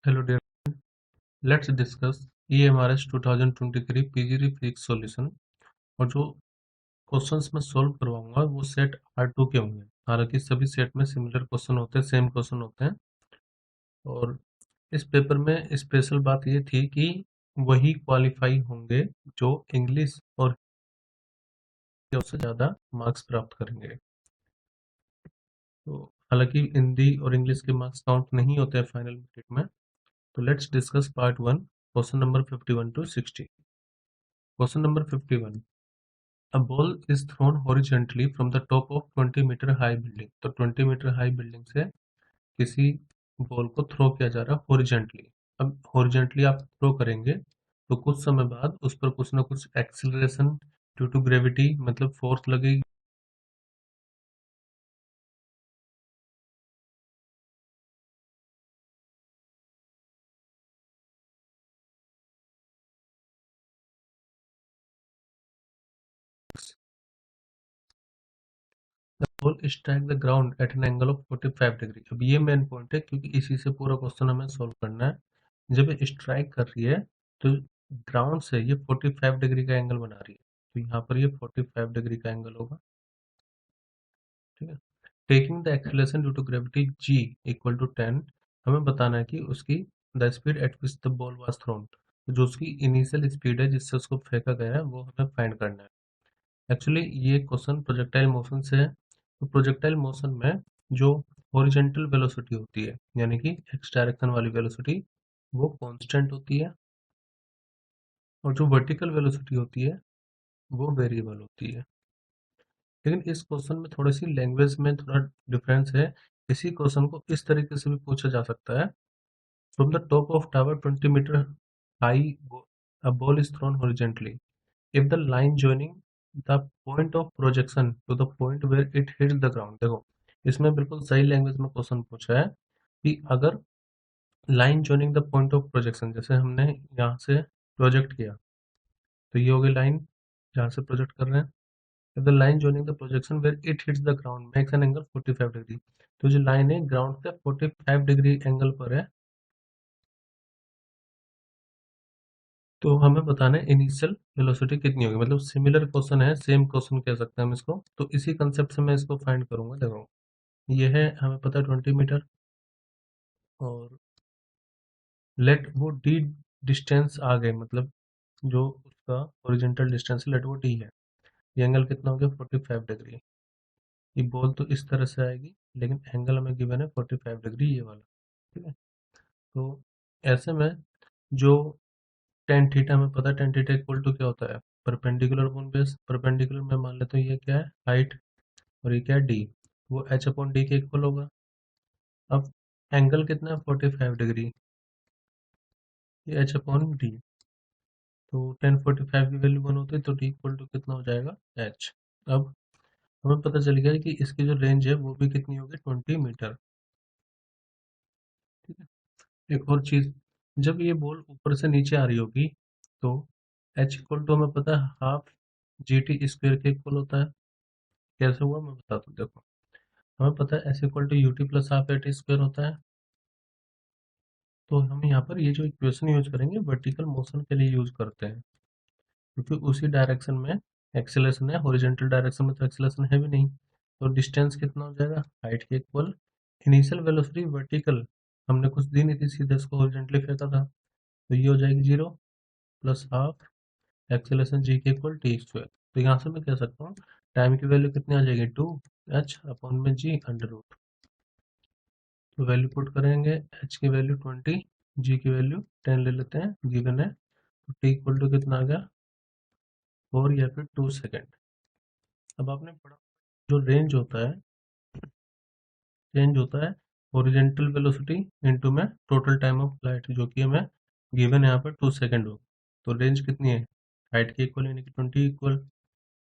Hello dear, let's discuss EMRS 2023 PGD physics solution. और जो questions मैं सॉल्व करवाऊंगा वो सेट R2 के होंगे। हालांकि सभी सेट में सिमिलर क्वेश्चन होते हैं, सेम क्वेश्चन होते हैं। और इस पेपर में स्पेशल बात ये थी कि वही क्वालिफाई होंगे जो इंग्लिश और उससे ज़्यादा मार्क्स प्राप्त करेंगे। तो हालांकि हिंदी और इंग्लिश के मार्क्स काउंट नहीं होते हैं फाइनल मेरिट में। तो let's discuss part 1, question number 51 to 60। Question number 51, A ball is thrown horizontally from the top of 20-meter high building। तो 20 मीटर हाई बिल्डिंग से किसी बॉल को थ्रो किया जा रहा है हॉरिजेंटली। अब हॉरिजेंटली आप थ्रो करेंगे तो कुछ समय बाद उस पर कुछ ना कुछ एक्सीलरेशन ड्यू टू ग्रेविटी मतलब फोर्स लगेगी। The ball strike the ground eight an angle of 45 degree. अब ये मेन पॉइंट है क्योंकि इसी से पूरा क्वेश्चन हमें सॉल्व करना है। जब ये स्ट्राइक कर रही है तो ग्राउंड से ये 45 डिग्री का एंगल बना रही है, तो यहाँ पर ये 45 डिग्री का एंगल होगा। ठीक है। Taking the acceleration due to gravity g equal to 10, हमें बताना है कि उसकी the speed at which the ball was thrown. तो जो उसकी इनिशियल स्पीड है जिससे उसको फेंका गया है वो हमें फाइंड करना है। एक्चुअली ये क्वेश्चन प्रोजेक्टाइल मोशन से है। तो प्रोजेक्टाइल मोशन में जो हॉरिजॉन्टल वेलोसिटी होती है यानी कि एक्स डायरेक्शन वाली वेलोसिटी वो कांस्टेंट होती है, और जो वर्टिकल वेलोसिटी होती है वो वेरिएबल होती है। लेकिन इस क्वेश्चन में थोड़ी सी लैंग्वेज में थोड़ा डिफरेंस है। इसी क्वेश्चन को इस तरीके से भी पूछा जा सकता है। From the top of tower 20 metre high a ball is thrown horizontally if the line joining the point of projection to the point where it hits the ground। देखो इसमें बिल्कुल सही लैंग्वेज में क्वेश्चन पूछा है कि अगर line joining the point of projection, जैसे हमने यहाँ से प्रोजेक्ट किया तो ये हो गई लाइन जहाँ से प्रोजेक्ट कर रहे हैं। If the line joining the projection where it hits the ground makes an angle 45 degree, तो जो लाइन है ग्राउंड से 45 डिग्री एंगल पर है, तो हमें बताना है इनिशियल वेलोसिटी कितनी होगी। मतलब सिमिलर क्वेश्चन है, सेम क्वेश्चन कह सकते हैं हम इसको। तो इसी कंसेप्ट से मैं इसको फाइंड करूंगा। देखो ये है, हमें पता है 20 मीटर, और लेट वो डी डिस्टेंस आ गए, मतलब जो उसका ओरिजेंटल डिस्टेंस है लेट वो डी है। ये एंगल कितना हो गया 45 डिग्री। ये बॉल तो इस तरह से आएगी लेकिन एंगल हमें गिवन है 45 डिग्री ये वाला। ठीक है। तो ऐसे में जो टेन थीटा में पता है, टेन थीटा इक्वल टू क्या होता है परपेंडिकुलर अपॉन बेस। परपेंडिकुलर में मान लेते हैं ये क्या है हाइट, और ये क्या है डी, वो एच अपॉन डी के इक्वल होगा। अब एंगल कितना है 45 डिग्री, ये एच अपॉन डी। तो 1045 की वैल्यू 1 होती है तो डी इक्वल टू कितना हो जाएगा एच। अब हमें पता चल गया कि इसकी जो रेंज है वो भी कितनी होगी 20 मीटर। ठीक है। एक और चीज, जब ये बॉल ऊपर से नीचे आ रही होगी तो एच इक्वल टू हमें पता है हाफ जी टी स्क्वेयर के इक्वल होता है। कैसे हुआ मैं बताता हूँ। देखो हमें पता है S equal to U T plus half A T square होता है। तो हम यहाँ पर ये जो इक्वेशन यूज करेंगे वर्टिकल मोशन के लिए यूज करते हैं, क्योंकि उसी डायरेक्शन में एक्सेलरेशन है। हॉरिजॉन्टल डायरेक्शन में तो एक्सेलरेशन है भी नहीं। तो डिस्टेंस कितना हो जाएगा हाइट के इक्वल। इनिशियल वेलोसिटी वर्टिकल हमने कुछ दी नहीं थी, सीधे इसको हॉरिजॉन्टली फेंका था, तो ये हो जाएगी 0 प्लस हाफ एक्सेलरेशन जी के इक्वल टी स्क्वायर। तो यहाँ से मैं कह सकता हूँ टाइम की वैल्यू कितनी आ जाएगी 2 एच अपॉन में जी अंडर रूट। तो वैल्यू पुट करेंगे, एच की वैल्यू 20, जी की वैल्यू 10 ले लेते हैं, गिवन है। तो टी इक्वल टू कितना आ गया 4 या फिर 2 सेकेंड। अब आपने पढ़ा जो रेंज होता है ओरिजेंटल वेलोसिटी इनटू में टोटल टाइम ऑफ फ्लाइट, जो कि हमें गिवन है यहाँ पर 2 सेकेंड हो। तो रेंज कितनी है हाइट के इक्वल यानी कि 20 equal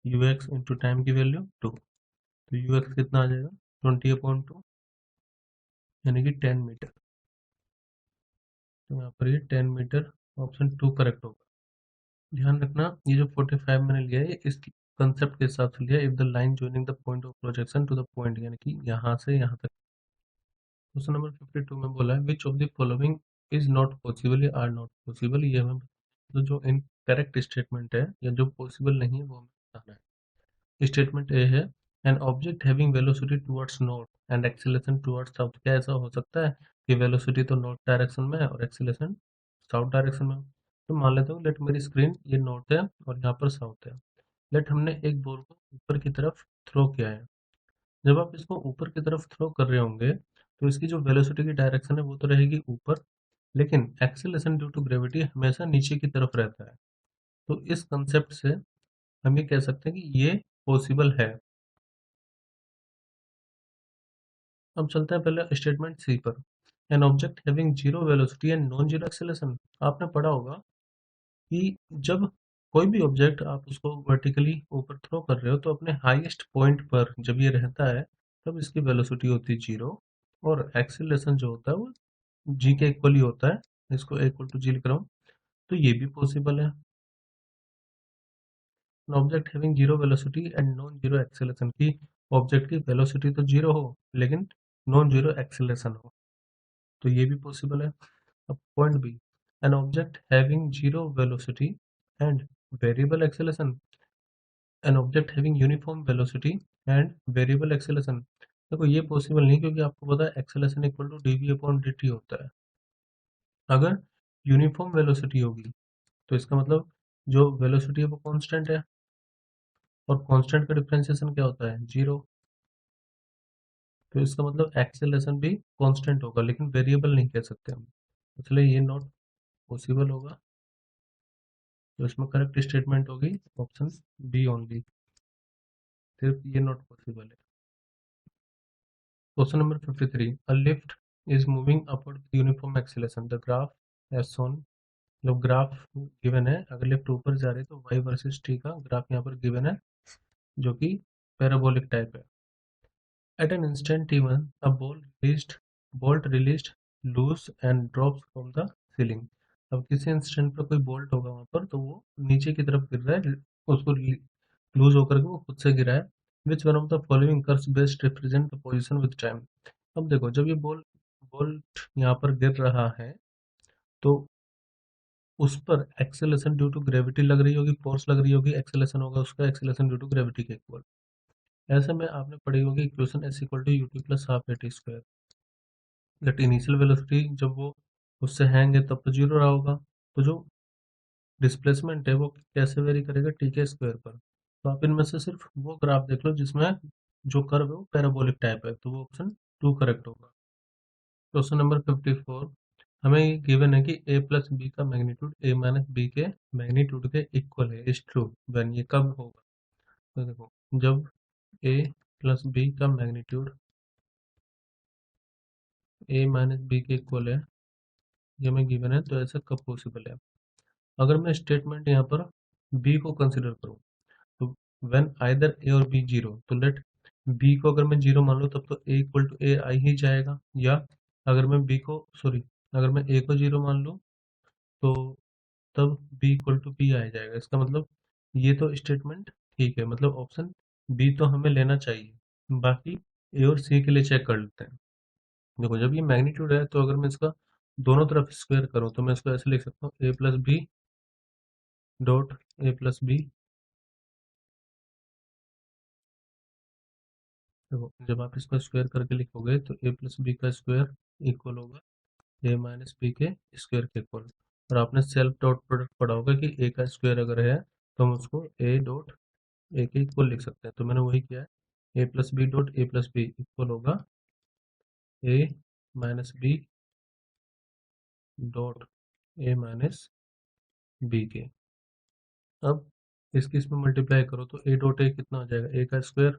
you x into time की वैल्यू 2। तो यू एक्स कितना आ जाएगा 20/2 यानी कि 10 मीटर। तो यहाँ पर ये 10 मीटर ऑप्शन 2 करेक्ट होगा। ध्यान रखना ये जो 45 मैंने लिया है इस कंसेप्ट के हिसाब से लिया, if the line joining the point of projection to the point, यानी कि यहाँ से यहाँ तक। क्वेश्चन नंबर 52 में बोला है which of the following is not possible या आर नॉट पॉसिबल, ये हमें तो जो इनकरेक्ट स्टेटमेंट है या जो पॉसिबल नहीं है वो हमें बताना है। स्टेटमेंट ए है N object having velocity towards north and acceleration towards south. क्या ऐसा हो सकता है कि वेलोसिटी तो नॉर्थ डायरेक्शन में है और एक्सीलरेशन साउथ डायरेक्शन में? तो मान लेता हूँ लेट मेरी स्क्रीन ये नॉर्थ है और यहाँ पर साउथ है। लेट हमने एक बॉल को ऊपर की तरफ थ्रो किया है। जब आप इसको ऊपर की तरफ थ्रो कर रहे होंगे तो इसकी जो वेलोसिटी की डायरेक्शन है वो तो रहेगी ऊपर, लेकिन एक्सेलरेशन ड्यू टू ग्रेविटी हमेशा नीचे की तरफ रहता है। तो इस कंसेप्ट से हम ये कह सकते हैं कि ये पॉसिबल है। अब चलते हैं पहले स्टेटमेंट सी पर। N object having zero velocity and non zero acceleration. आपने पढ़ा होगा कि जब कोई भी ऑब्जेक्ट आप उसको वर्टिकली ऊपर थ्रो कर रहे हो तो अपने हाईएस्ट पॉइंट पर जब ये रहता है तब इसकी वेलोसिटी होती है जीरो, और एक्सेलरेशन जो होता है वो जी के इक्वल ही होता है। इसको इक्वल टू जी लिख रहा हूँ। तो ये भी पॉसिबल है। Object having zero velocity and non zero acceleration की ऑब्जेक्ट की वेलोसिटी तो जीरो हो लेकिन नॉन जीरो एक्सेलरेशन हो, तो ये भी पॉसिबल है। अब point B, an object having zero velocity and variable acceleration. An object having uniform velocity and variable acceleration. देखो ये पॉसिबल नहीं, क्योंकि आपको पता है acceleration equal to D V upon D T होता है। अगर यूनिफॉर्म वेलोसिटी होगी तो इसका मतलब जो वेलोसिटी है वो कांस्टेंट है, और कांस्टेंट का डिफरेंशिएशन क्या होता है? जीरो। तो इसका मतलब एक्सेलरेशन भी कांस्टेंट होगा, लेकिन वेरिएबल नहीं कह सकते हम, इसलिए ये नॉट पॉसिबल होगा। तो इसमें करेक्ट स्टेटमेंट होगी ऑप्शन बी ओनली, सिर्फ ये नॉट पॉसिबल है। Question number 53, a lift is moving upward with uniform acceleration, the graph as shown. जब ग्राफ गिवन है, अगर लिफ्ट ऊपर जा रही है तो y वर्सेस t का ग्राफ यहाँ पर गिवन है, जो कि पैराबोलिक टाइप है। At an instant T1, a bolt released loose and drops from the ceiling. अब किसी इंस्टेंट पर कोई बोल्ट होगा वहां पर, तो वो नीचे की तरफ गिर रहा है, उसको लूज होकर के वो खुद से गिरा है। विच one of the following curves best represent the position with time. अब देखो जब ये बोल्ट यहाँ पर गिर रहा है तो उस पर एक्सेलरेशन ड्यू टू ग्रेविटी लग रही होगी, फोर्स लग रही होगी, एक्सेलरेशन होगा उसका एक्सेलरेशन ड्यू टू ग्रेविटी के इक्वल। ऐसे में आपने पढ़ी होगी equation S equal to U T plus half A T square. That initial velocity जब वो उससे हैंग है तब तो जीरो रहा होगा, तो जो डिस्प्लेसमेंट है वो कैसे वेरी करेगा? टी के स्क्वायर पर। तो आप इनमें से सिर्फ वो ग्राफ देख लो जिसमें जो कर्व है वो पैराबोलिक टाइप है, तो वो ऑप्शन टू करेक्ट होगा। क्वेश्चन नंबर 54, हमें ये गिवन है कि a प्लस बी का मैग्नीट्यूड a माइनस बी के मैग्नीट्यूड के इक्वल है, इज ट्रू व्हेन। ये कब होगा? तो देखो जब a प्लस बी का मैग्नीट्यूड a माइनस बी के इक्वल है, ये हमें गिवन है, तो ऐसा कब पॉसिबल है? अगर मैं स्टेटमेंट यहाँ पर बी को कंसिडर करूँ तो व्हेन आइदर ए और बी जीरो, तो लेट बी को अगर मैं जीरो मान लूँ तब तो ए इक्वल टू ए आ ही जाएगा, या अगर मैं बी को सॉरी अगर मैं ए को जीरो मान लूँ तो तब बी इक्वल टू बी आ जाएगा। इसका मतलब ये तो स्टेटमेंट ठीक है, मतलब ऑप्शन बी तो हमें लेना चाहिए। बाकी ए और सी के लिए चेक कर लेते हैं। देखो जब ये मैग्नीट्यूड है तो अगर मैं इसका दोनों तरफ स्क्वायर करूँ तो मैं इसको ऐसे लिख सकता हूँ, A plus B dot A plus B. देखो जब आप इसको स्क्वायर करके लिखोगे तो ए प्लस बी का स्क्वायर इक्वल होगा ए माइनस बी के स्क्वायर के इक्वल। और आपने सेल्फ डॉट प्रोडक्ट पढ़ा होगा कि ए का स्क्वायर अगर है तो हम उसको ए डॉट ए के इक्वल लिख सकते हैं, तो मैंने वही किया है। A plus B dot A plus B equal होगा A minus B dot A minus B के। अब इसकी इसमें मल्टीप्लाई करो तो ए डॉट ए कितना हो जाएगा? ए का स्क्वायर,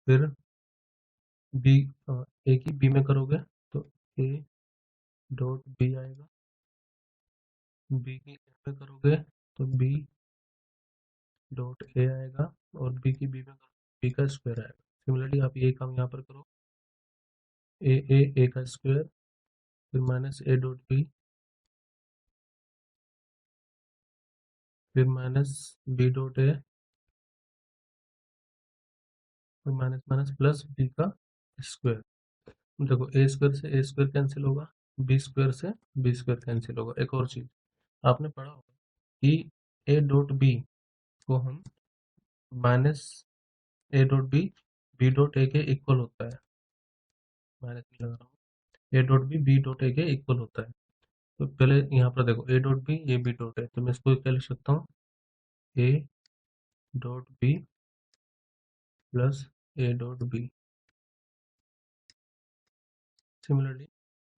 फिर बी ए की बी में करोगे तो ए डॉट बी आएगा, बी की ए में करोगे तो बी डॉट ए आएगा, और बी की बी में करोगे बी का स्क्वायर आएगा। सिमिलरली आप ये काम यहाँ पर करो, ए का स्क्वायर, फिर माइनस ए डॉट बी, फिर माइनस बी डॉट ए, फिर माइनस माइनस प्लस बी का स्क्वायर। देखो ए स्क्वायर से ए स्क्वायर कैंसिल होगा, बी स्क्वायर से बी स्क्वायर कैंसिल होगा। एक और चीज आपने पढ़ा होगा कि ए डॉट बी को हम minus A dot B dot A के इक्वल होता है। माइनस लगा रहा हूँ, A dot B dot A के इक्वल होता है। तो पहले यहाँ पर देखो ए डॉट बी ये बी डॉट है, तो मैं इसको क्या लिख सकता हूँ, A dot B plus A dot B. Similarly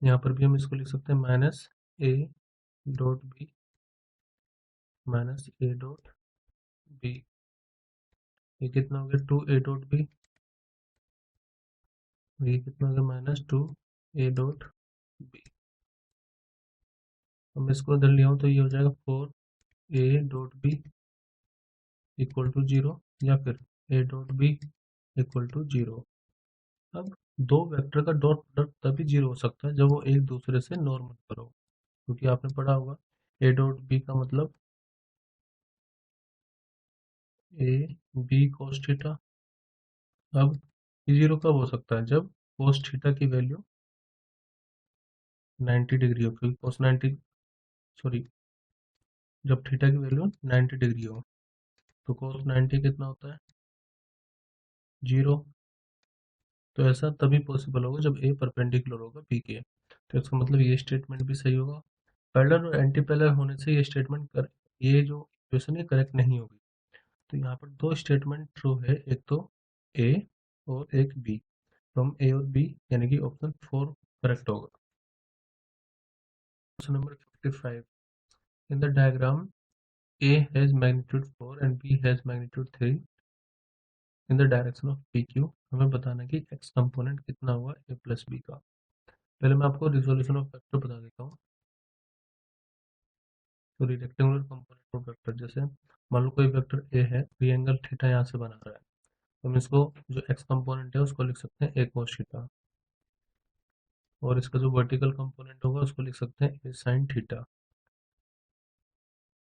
यहाँ पर भी हम इसको लिख सकते हैं minus A dot B minus A dot B. ये कितना हो गया, टू ए डॉट बी। ये कितना हो गया, minus two A dot B. अब मैं इसको इधर लिया हूँ तो ये हो जाएगा four A dot B equal to zero, या फिर A dot B equal to zero. अब दो वेक्टर का डॉट प्रोडक्ट तभी जीरो हो सकता है जब वो एक दूसरे से नॉर्मल पर हो, क्योंकि आपने पढ़ा होगा ए डॉट बी का मतलब ए बी cos थीटा। अब जीरो कब हो सकता है, जब cos थीटा की वैल्यू 90 डिग्री हो, क्योंकि cos 90 सॉरी जब थीटा की वैल्यू 90 डिग्री हो तो cos 90 कितना होता है, जीरो। तो ऐसा तभी पॉसिबल होगा जब ए परपेंडिकुलर होगा बी के। तो इसका मतलब ये स्टेटमेंट भी सही होगा। पैरेलल और एंटी पैरेलल होने से ये स्टेटमेंट कर ये जो इक्वेशन है करेक्ट नहीं होगी। तो यहाँ पर दो स्टेटमेंट ट्रू है, एक तो ए और एक बी। तो हम ए और बी यानी कि ऑप्शन 4 करेक्ट होगा। Question number 55, in the diagram A has magnitude 4 and B has magnitude 3 in the direction of P Q. हमें बताना है कि एक्स कंपोनेंट कितना हुआ ए प्लस बी का। पहले मैं आपको रिजोल्यूशन ऑफ वेक्टर बता देता हूँ। तो रेक्टेंगुलर कंपोनेंट ऑफ वेक्टर, जैसे मान लो कोई वेक्टर ए है, ये एंगल थीटा यहाँ से बना रहा है, तो हम इसको जो एक्स कंपोनेंट है उसको लिख सकते हैं ए cos थीटा, और इसका जो वर्टिकल कंपोनेंट होगा उसको लिख सकते हैं ए sin थीटा।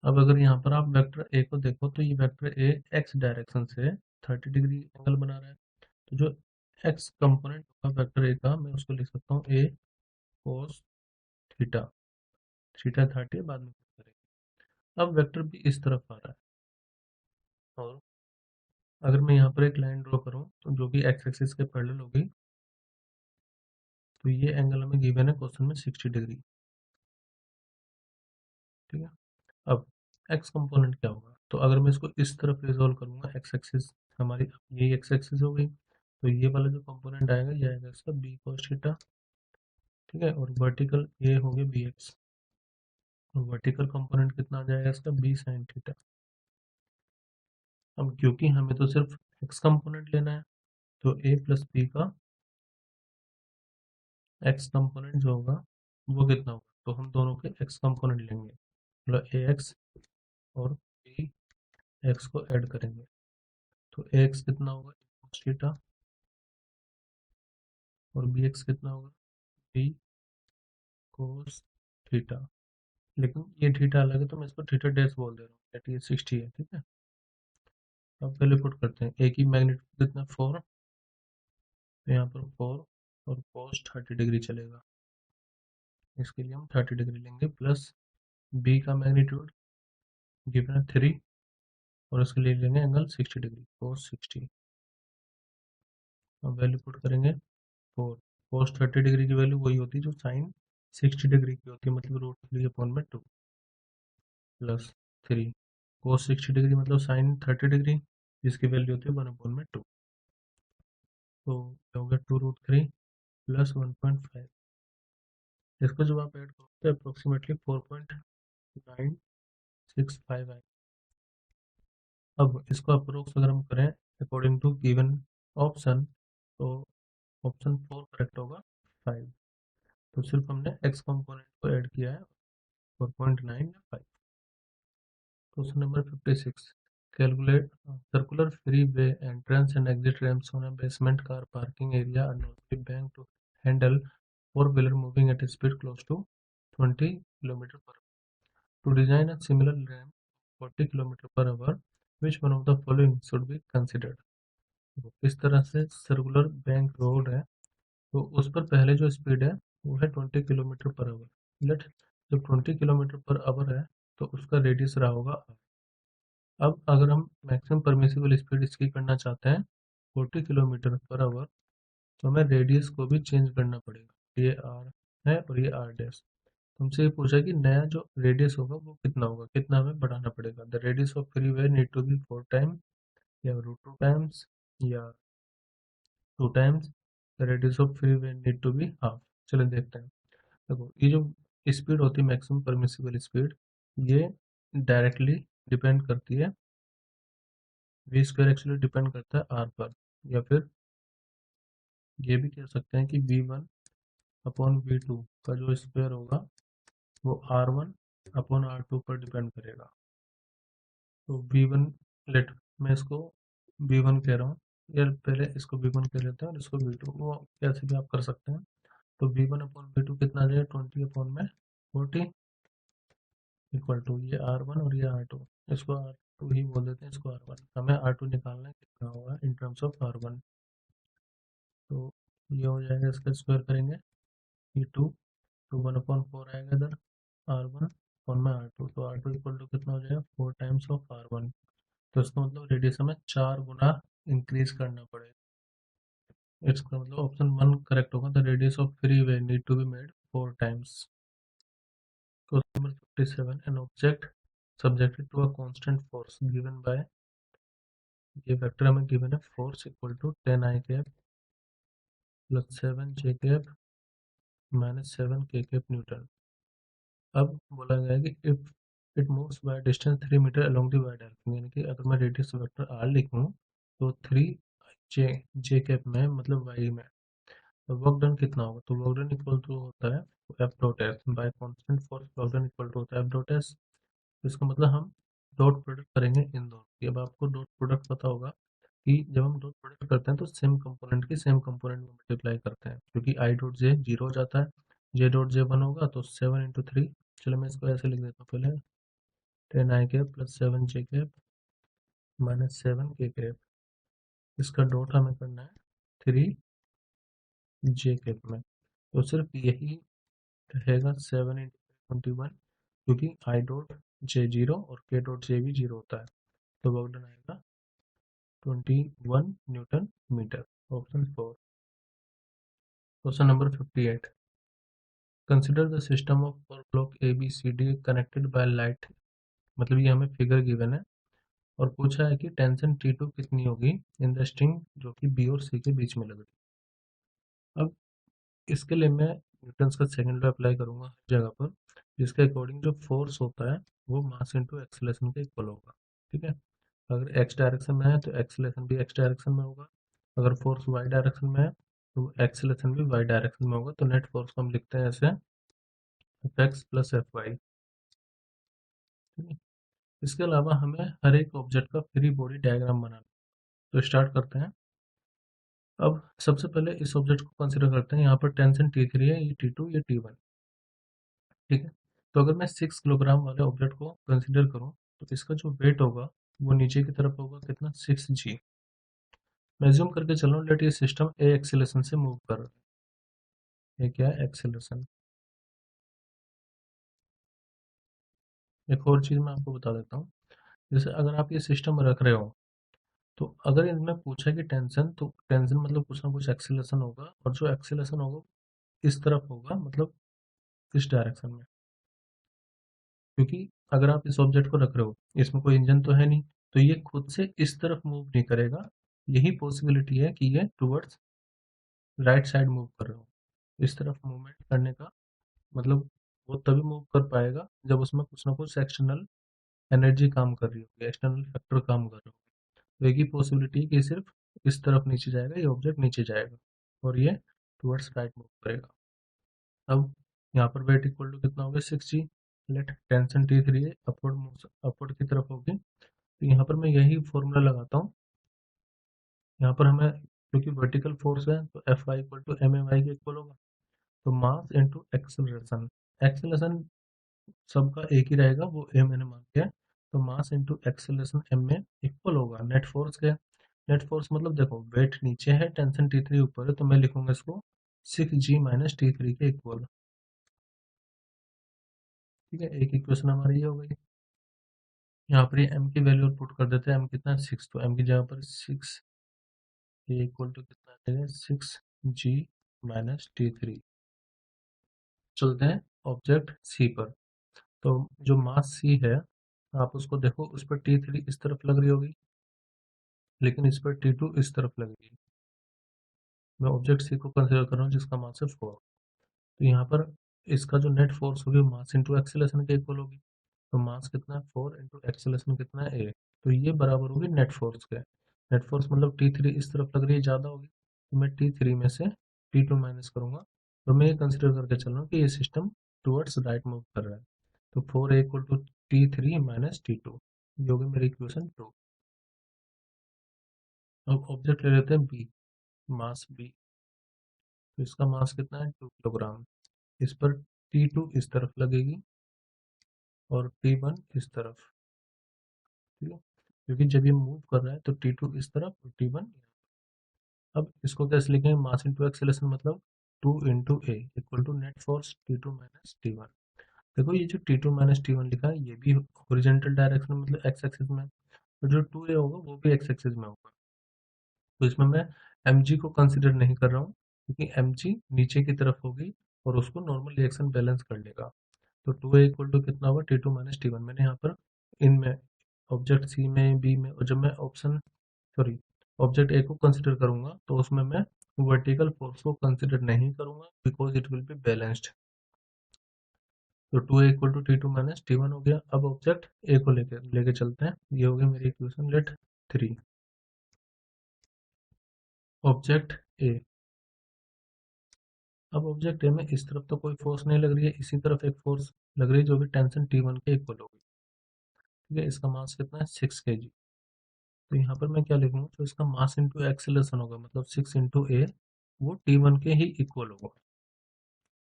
अब अगर यहाँ पर आप वेक्टर ए को देखो तो ये वेक्टर ए एक्स डायरेक्शन से 30 डिग्री एंगल बना रहा है। तो जो एक्स कंपोनेंट होगा वेक्टर ए का, मैं उसको लिख सकता हूँ ए cos थीटा। थीटा 30 बाद में करेंगे। अब वेक्टर बी इस तरफ आ रहा है, और अगर मैं यहाँ पर एक लाइन ड्रॉ करूँ तो जो भी एक्स एक्सिस के पैरेलल होगी, तो ये एंगल हमें गिवन है क्वेश्चन में 60 डिग्री। ठीक है। अब एक्स कंपोनेंट क्या होगा, तो अगर मैं इसको इस तरफ रिजोल्व करूंगा, एक्स एक्सिस हमारी ये एक्स एक्सिस हो गई, तो ये वाला जो कंपोनेंट आएगा ये आएगा इसका बी cos थीटा। ठीक है, और वर्टिकल ये हो गया बी एक्स, और वर्टिकल कंपोनेंट कितना आ जाएगा इसका बी sin थीटा। अब क्योंकि हमें तो सिर्फ एक्स कंपोनेंट लेना है, तो ए प्लस बी का एक्स कंपोनेंट जो होगा वो कितना होगा, तो हम दोनों के एक्स कंपोनेंट लेंगे, मतलब ए एक्स और बी एक्स को ऐड करेंगे। तो ए एक्स कितना होगा cos थीटा, और बी एक्स कितना होगा बी cos थीटा। लेकिन ये थीटा अलग है तो मैं इसको थीटा डैश बोल दे रहा हूँ, दैट ये 60 है। ठीक है। अब पहले पुट करते हैं, ए की मैग्नीट्यूड कितना 4, तो यहाँ पर 4 और cos 30 डिग्री चलेगा, इसके लिए हम 30 डिग्री लेंगे, प्लस बी का मैग्नीट्यूड गिवन है 3, और उसके लिए लेंगे एंगल 60 डिग्री cos 60। अब वैल्यू पुट करेंगे 4, cos 30 डिग्री की वैल्यू वही होती है जो साइन 60 डिग्री की होती है, मतलब √3/2 प्लस 3, cos 60 डिग्री मतलब साइन 30 डिग्री, जिसकी वैल्यू होती है 1/2। तो क्या हो गया 2√3 प्लस 1.5। इसको जब आप ऐड करोगे तो अप्रोक्सीमेटली 4.965 आए। अब इसको अप्रोक्स अगर हम करें अकॉर्डिंग टू गिवन ऑप्शन, तो ऑप्शन 4 करेक्ट होगा 5। तो सिर्फ हमने एक्स कंपोनेंट को ऐड किया है 4.9 या 5। Question number 56, calculate circular free way entrance and exit ramps on a basement car parking area are not bank to handle four wheeler moving at speed close to 20 kilometre per hour. To design a similar ramp 40 kilometre per hour, which one of the following should be considered. इस तरह से circular bank road है, तो उस पर पहले जो speed है वो है 20 km/h। लेट जब 20 km/h है तो उसका रेडियस रहा होगा r। अब अगर हम मैक्सिमम परमिसिबल स्पीड इसकी करना चाहते हैं 40 km/h, तो हमें रेडियस को भी चेंज करना पड़ेगा। ये r है और ये r डैश। तुमसे ये पूछा कि नया जो रेडियस होगा वो कितना होगा, कितना हमें बढ़ाना पड़ेगा। The radius of free way need to be 4 time या √2 टाइम्स या 2 times the radius of free way need to be half. चलिए देखते हैं। देखो ये जो स्पीड होती है मैक्सिमम परमिसिबल स्पीड, ये डायरेक्टली डिपेंड करती है, वी स्क्वायर एक्चुअली डिपेंड करता है आर पर, या फिर ये भी कह सकते हैं कि v1/v2 का जो स्क्वायर होगा वो r1/r2 पर डिपेंड करेगा। तो v1, लेट मैं इसको v1 कह रहा हूँ, यार पहले इसको v1 कह लेते हैं और इसको v2, वो कैसे भी आप कर सकते हैं। तो v1/v2 कितना आ जाएगा, 20/40 इक्वल टू ये r1 और ये r2। इसको r2 ही बोल देते हैं, इसको r1। हमें r2 निकालना है, कितना होगा इन टर्म्स ऑफ r1। तो ये हो जाएगा, इसका स्क्वायर करेंगे, ये 2, तो 1/4 आएगा इधर, r1/r2। तो r2 इक्वल टू कितना हो जाएगा, 4 टाइम्स ऑफ r1। तो इसका मतलब रेडियस हमें 4 गुना इंक्रीज करना पड़ेगा। इसका मतलब ऑप्शन 1 करेक्ट होगा। The radius of free way need to be made 4 times. Question number 57, an object subjected to a constant force given by, ये वेक्टर हमें गिवन है, force equal to 10 i cap plus 7 j cap minus 7 k cap newton. अब बोला गया है कि if it moves by distance 3 metre along the Y direction, यानी कि अगर मैं रेडियस वेक्टर r लिखूं तो 3 j कैप में, मतलब y में, तो वर्क डन कितना होगा। तो वर्क डन इक्वल टू होता है F dot S by constant force. Work done equal to होता है एफ डॉट एस। इसका मतलब हम डॉट प्रोडक्ट करेंगे इन दोनों की। अब आपको डॉट प्रोडक्ट पता होगा कि जब हम डॉट प्रोडक्ट करते हैं तो सेम कंपोनेंट की सेम कंपोनेंट में मल्टीप्लाई करते हैं, क्योंकि आई डॉट जे 0 हो जाता है, जे डॉट जे 1 होगा, तो 7 × 3। चलो मैं इसको ऐसे लिख देता हूँ पहले, 10 आई कैप प्लस 7 जे कैप माइनस 7 के कैप। इसका डॉट हमें करना है 3 जे कैप में, तो सिर्फ यही रहेगा 7 × 21, क्योंकि आई डॉट जे 0 और के डॉट जे भी 0 होता है। तो वर्क डन आएगा 21 newton metre. Option 4। Question number 58, consider the system of 4 block A B C D connected by light. मतलब ये हमें फिगर गिवन है और पूछा है कि टेंशन T2 कितनी होगी इन द स्ट्रिंग जो कि बी और सी के बीच में लग रही है। अब इसके लिए मैं न्यूटन्स का सेकंड लॉ अप्लाई करूंगा हर जगह पर, जिसके अकॉर्डिंग जो फोर्स होता है वो मास इनटू एक्सेलरेशन के इक्वल होगा। ठीक है, अगर एक्स डायरेक्शन में है तो एक्सेलरेशन भी एक्स डायरेक्शन में होगा, अगर फोर्स वाई डायरेक्शन में है तो एक्सेलरेशन भी वाई डायरेक्शन में होगा। तो नेट फोर्स को हम लिखते हैं ऐसे, F X plus F Y. ठीक है, इसके अलावा हमें हर एक ऑब्जेक्ट का फ्री बॉडी डायग्राम बनाना। तो स्टार्ट करते हैं। अब सबसे पहले इस ऑब्जेक्ट को कंसिडर करते हैं। यहाँ पर टेंशन T3 है, ये T2, ये T1। ठीक है, तो अगर मैं 6 किलोग्राम वाले ऑब्जेक्ट को कंसिडर करूँ तो इसका जो वेट होगा वो नीचे की तरफ होगा, कितना, 6g। मैं ज्यूम करके चल रहा हूँ, लेट ये सिस्टम ए एक्सेलरेशन से मूव कर रहा है। ये क्या है, एक्सेलरेशन। एक और चीज़ मैं आपको बता देता हूँ, जैसे अगर आप ये सिस्टम रख रहे हो तो अगर इनमें पूछा कि टेंशन, तो टेंशन मतलब कुछ ना कुछ एक्सेलरेशन होगा, और जो एक्सेलरेशन होगा इस तरफ होगा, मतलब इस डायरेक्शन में। क्योंकि अगर आप इस ऑब्जेक्ट को रख रहे हो, इसमें कोई इंजन तो है नहीं, तो ये खुद से इस तरफ मूव नहीं करेगा। यही पॉसिबिलिटी है कि ये टुवर्ड्स राइट साइड मूव कर रहा हो। इस तरफ मूवमेंट करने का मतलब वो तभी मूव कर पाएगा जब उसमें कुछ ना कुछ एक्सटर्नल एनर्जी काम कर रही होगी, एक्सटर्नल फैक्टर काम कर रहा होगा। तो एक ही पॉसिबिलिटी है कि सिर्फ इस तरफ नीचे जाएगा, ये ऑब्जेक्ट नीचे जाएगा और ये टुवर्ड्स राइट मूव करेगा। अब यहाँ पर वेट इक्वल टू कितना होगा, 6g। लेट टेंशन T3 है, अपवर्ड अपवर्ड की तरफ होगी। तो यहाँ पर मैं यही फॉर्मूला लगाता हूँ। यहाँ पर हमें क्योंकि वर्टिकल फोर्स है तो F Y equal to M A Y के इक्वल होगा। तो मास इंटू एक्सेलरेशन, एक्सेलरेशन सबका एक ही रहेगा, वो ए मैंने मान लिया है। तो मास इंटू एक्सेलरेशन एम में इक्वल होगा नेट फोर्स के। नेट फोर्स मतलब देखो वेट नीचे है, टेंशन T3 ऊपर है, तो मैं लिखूंगा इसको 6g माइनस T3 के इक्वल। ठीक है, एक इक्वेशन हमारी ये हो गई। यहाँ पर m की वैल्यू पुट कर देते हैं, m कितना है 6, तो m की जगह पर 6 इक्वल टू कितना आ जाएगा 6g माइनस T3। चलते हैं ऑब्जेक्ट सी पर। तो जो मास सी है, आप उसको देखो, उस पर T3 इस तरफ लग रही होगी, लेकिन इस पर T2 इस तरफ लगेगी। मैं ऑब्जेक्ट सी को कंसिडर कर रहा हूँ जिसका मास है 4। तो यहाँ पर इसका जो नेट फोर्स होगी मास इंटू एक्सेलरेशन के इक्वल होगी। तो मास कितना है 4 इंटू एक्सेलरेशन कितना है ए, तो ये बराबर होगी नेट फोर्स के। नेट फोर्स मतलब T3 इस तरफ लग रही है ज़्यादा होगी, तो मैं T3 में से T2 माइनस करूंगा। तो मैं ये कंसिडर करके चल रहा हूँ कि ये सिस्टम टुवर्ड्स राइट मूव कर रहा है। तो 4 equal to T3 minus T2, ये होगी मेरी इक्वेशन 2। अब ऑब्जेक्ट ले लेते हैं बी, मास बी। तो इसका मास कितना है 2 किलोग्राम। इस पर T2 इस तरफ लगेगी और T1 इस तरफ। ठीक है, क्योंकि जब ये मूव कर रहा है तो T2 इस तरफ और T1। अब इसको कैसे लिखेंगे, मास इंटू एक्सेलरेशन मतलब 2 into A equal to net force T2 minus T1। देखो ये जो T2 माइनस T1 लिखा है ये भी हॉरिजॉन्टल डायरेक्शन मतलब एक्स एक्सिस में, तो जो 2a होगा वो भी एक्स एक्सिस में होगा। तो इसमें मैं mg को कंसिडर नहीं कर रहा हूँ, क्योंकि mg नीचे की तरफ होगी और उसको नॉर्मल रिएक्शन बैलेंस कर लेगा। तो 2a इक्वल टू कितना होगा T2 माइनस T1। मैंने यहाँ पर इनमें ऑब्जेक्ट सी में बी में, और जब मैं ऑप्शन सॉरी ऑब्जेक्ट ए को कंसिडर करूंगा तो उसमें मैं वर्टिकल फोर्स को कंसिडर नहीं करूंगा, because it will be balanced. तो 2a equal to T2 minus T1 हो गया। अब ऑब्जेक्ट ए को लेके लेके चलते हैं, ये हो गई मेरी इक्वेशन लेट 3। ऑब्जेक्ट ए, अब ऑब्जेक्ट ए में इस तरफ तो कोई फोर्स नहीं लग रही है, इसी तरफ एक फोर्स लग रही है जो कि टेंशन T1 के इक्वल होगी। ठीक है, इसका मास कितना है 6 kg। तो यहाँ पर मैं क्या लिखूंगा, तो इसका मास इंटू एक्सेलरेशन होगा, मतलब 6 इंटू ए, वो T1 के ही इक्वल होगा।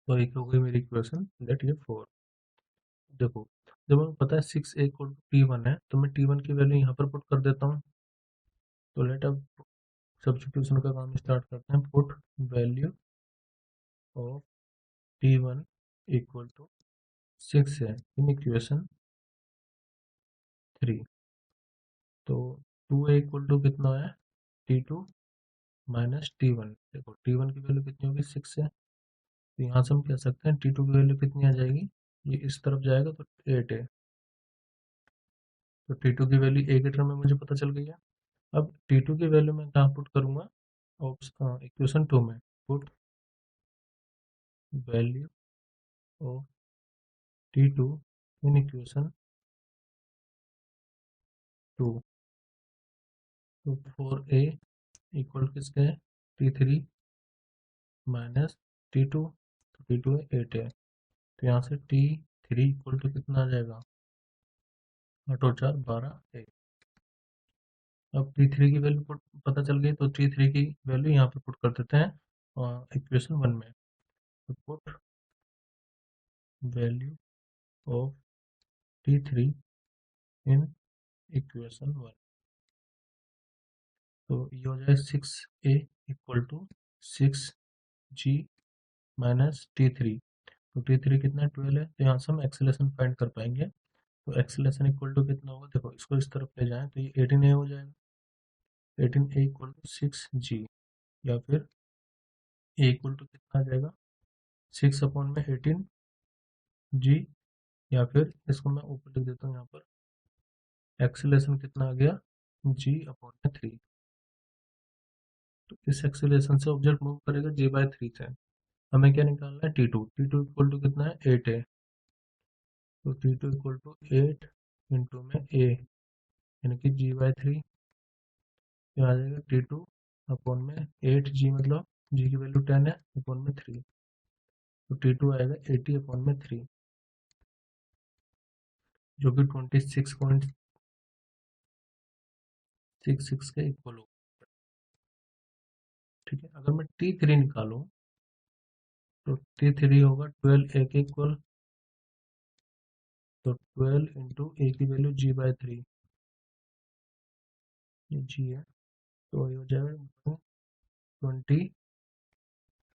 तो एक हो गई मेरी इक्वेशन लेट ये 4। देखो, जब हमें पता है 6 इक्वल टू T1 है, तो मैं T1 की वैल्यू यहाँ पर पुट कर देता हूँ। तो लेट अब सब्स्टिट्यूशन का काम स्टार्ट करते हैं। Put value of T1 equal to 6 है इन इक्वेशन 3। तो 2a इक्वल टू कितना है T2 माइनस T1। देखो T1 की वैल्यू कितनी होगी 6 है, तो यहाँ से हम कह सकते हैं T2 की वैल्यू कितनी आ जाएगी, ये इस तरफ जाएगा तो 8 है। तो T2 की वैल्यू ए के टर्म में मुझे पता चल गई है। अब T2 की वैल्यू मैं कहाँ पुट करूंगा, इक्वेशन 2 में। Put value of T2 in equation 2। तो 4a इक्वल किसके है T3 माइनस T2। तो T2 है 8 है, तो यहाँ से T3 इक्वल टू कितना आ जाएगा, 8 और 4 12 है। अब T3 की वैल्यू पता चल गई, तो T3 की वैल्यू यहाँ पे पुट कर देते हैं इक्वेशन 1 में। तो put value of T3 in equation 1। तो ये हो जाए 6a equal to 6g minus T3। तो T3 कितना है 12 है, तो यहाँ से हम एक्सेलरेशन फाइंड कर पाएंगे। तो एक्सेलरेशन इक्वल टू कितना होगा, देखो इसको इस तरफ ले जाएं तो ये 18a हो जाएगा। 18a इक्वल टू 6g, या फिर a इक्वल टू कितना आ जाएगा 6 अपॉन में 18g, या फिर इसको मैं ऊपर लिख देता हूँ यहाँ पर, एक्सेलरेशन कितना आ गया g अपॉन में 3। तो इस एक्सेलरेशन से ऑब्जेक्ट मूव करेगा g/3 से। हमें क्या निकालना है T2। T2 इक्वल टू कितना है 8 है, तो T2 इक्वल टू 8 इंटू में a, यानी कि g/3। ये आ जाएगा T2 अपॉन में 8g, मतलब g की वैल्यू 10 है अपॉन में 3। तो T2 आएगा 80 अपॉन में 3, जो कि 26.66 के इक्वल होगा। ठीक है, अगर मैं T3 निकालूं तो T3 होगा 12 a के इक्वल। तो 12 इंटू ए की वैल्यू g/3, ये g है, तो ये हो जाएगा 20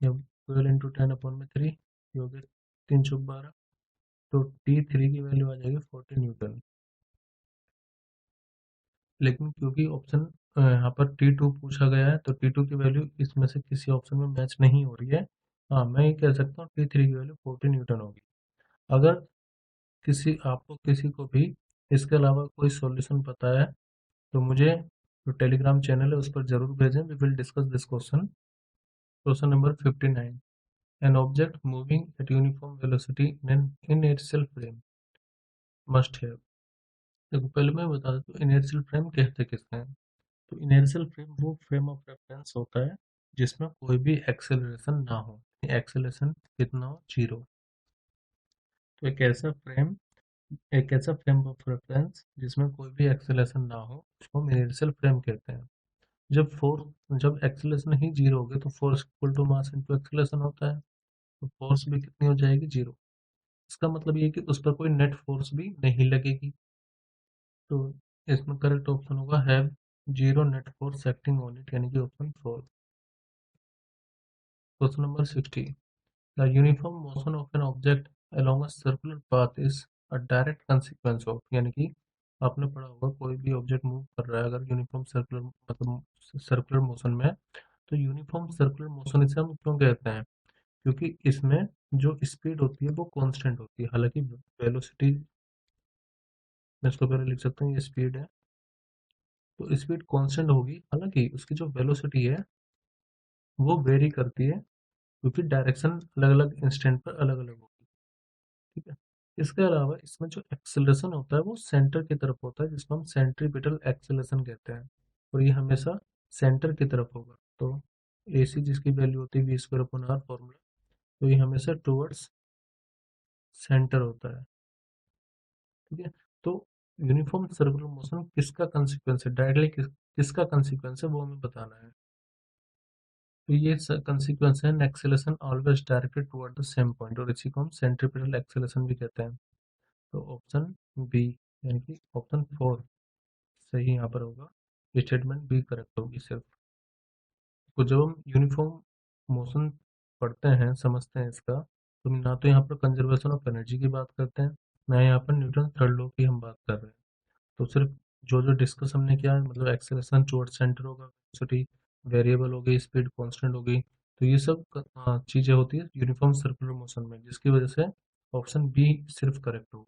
या 12 इंटू 10/3 ये हो गया 3 चौक 12। तो T3 की वैल्यू आ जाएगी 40 न्यूटन। लेकिन क्योंकि ऑप्शन यहाँ पर T2 पूछा गया है तो T2 की वैल्यू इसमें से किसी ऑप्शन में मैच नहीं हो रही है। हाँ, मैं ये कह सकता हूँ T3 की वैल्यू 40 न्यूटन होगी। अगर आपको किसी को भी इसके अलावा कोई सॉल्यूशन पता है तो मुझे जो टेलीग्राम चैनल है उस पर जरूर भेजें। We will discuss this question. Question number 59। An object moving at uniform velocity in itself frame must have. देखो पहले मैं बता देता हूँ इनर्शियल फ्रेम कहते किससे हैं। तो इनर्शियल फ्रेम वो फ्रेम ऑफ रेफरेंस होता है जिसमें कोई भी एक्सेलरेशन ना हो। एक्सेलरेशन कितना हो? जीरो। तो एक ऐसा फ्रेम ऑफ रेफरेंस जिसमें कोई भी एक्सेलरेशन ना हो उसको हम इनर्शियल फ्रेम कहते हैं। जब एक्सेलरेशन ही जीरो हो गया तो force equal to mass into acceleration होता है। तो फोर्स भी कितनी हो जाएगी? जीरो। इसका मतलब ये है कि उस पर कोई नेट फोर्स भी नहीं लगेगी। तो इसमें करेक्ट ऑप्शन होगा have zero net force acting on it, यानी कि option 4। Question number 60। The uniform motion of an object along a circular path is a direct consequence of, यानी कि आपने पढ़ा होगा कोई भी ऑब्जेक्ट मूव कर रहा है अगर यूनिफॉर्म सर्कुलर मतलब सर्कुलर मोशन में, तो यूनिफॉर्म सर्कुलर मोशन इसे हम क्यों कहते हैं? क्योंकि इसमें जो स्पीड होती है वो कांस्टेंट होती है। हालांकि वेलोसिटी मैं इसको पहले लिख सकता हूँ, ये स्पीड है तो स्पीड कांस्टेंट होगी। हालांकि उसकी जो वेलोसिटी है वो वेरी करती है क्योंकि डायरेक्शन अलग अलग इंस्टेंट पर अलग अलग होगी। ठीक है। इसके अलावा इसमें जो एक्सेलरेशन होता है वो सेंटर की तरफ होता है जिसको हम सेंट्रीपिटल एक्सेलरेशन कहते हैं। और ये हमेशा सेंटर की तरफ होगा। तो ए सी जिसकी वैल्यू होती है V² फॉर्मूला, तो ये हमेशा टुवर्ड्स सेंटर होता है। ठीक है। तो यूनिफॉर्म सर्कुलर मोशन किसका कंसिक्वेंस है? डायरेक्टली किसका कंसिक्वेंस है वो हमें बताना है। तो ये कंसिक्वेंस है acceleration always directed toward the same point, और इसी को हम सेंट्रीपिटल एक्सेलरेशन भी कहते हैं। तो ऑप्शन बी यानी कि ऑप्शन 4 सही यहाँ पर होगा। स्टेटमेंट बी करेक्ट होगी सिर्फ। तो जब हम यूनिफॉर्म मोशन पढ़ते हैं समझते हैं इसका, तो ना तो यहाँ पर कंजर्वेशन ऑफ एनर्जी की बात करते हैं ना यहाँ पर न्यूटन थर्ड लॉ की हम बात कर रहे हैं। तो सिर्फ जो जो डिस्कस हमने किया है मतलब एक्सेलरेशन टुवर्ड सेंटर होगा, वेलोसिटी वेरिएबल हो गई, स्पीड कांस्टेंट हो गई, तो ये सब चीजें होती है यूनिफॉर्म सर्कुलर मोशन में, जिसकी वजह से ऑप्शन बी सिर्फ करेक्ट होगा।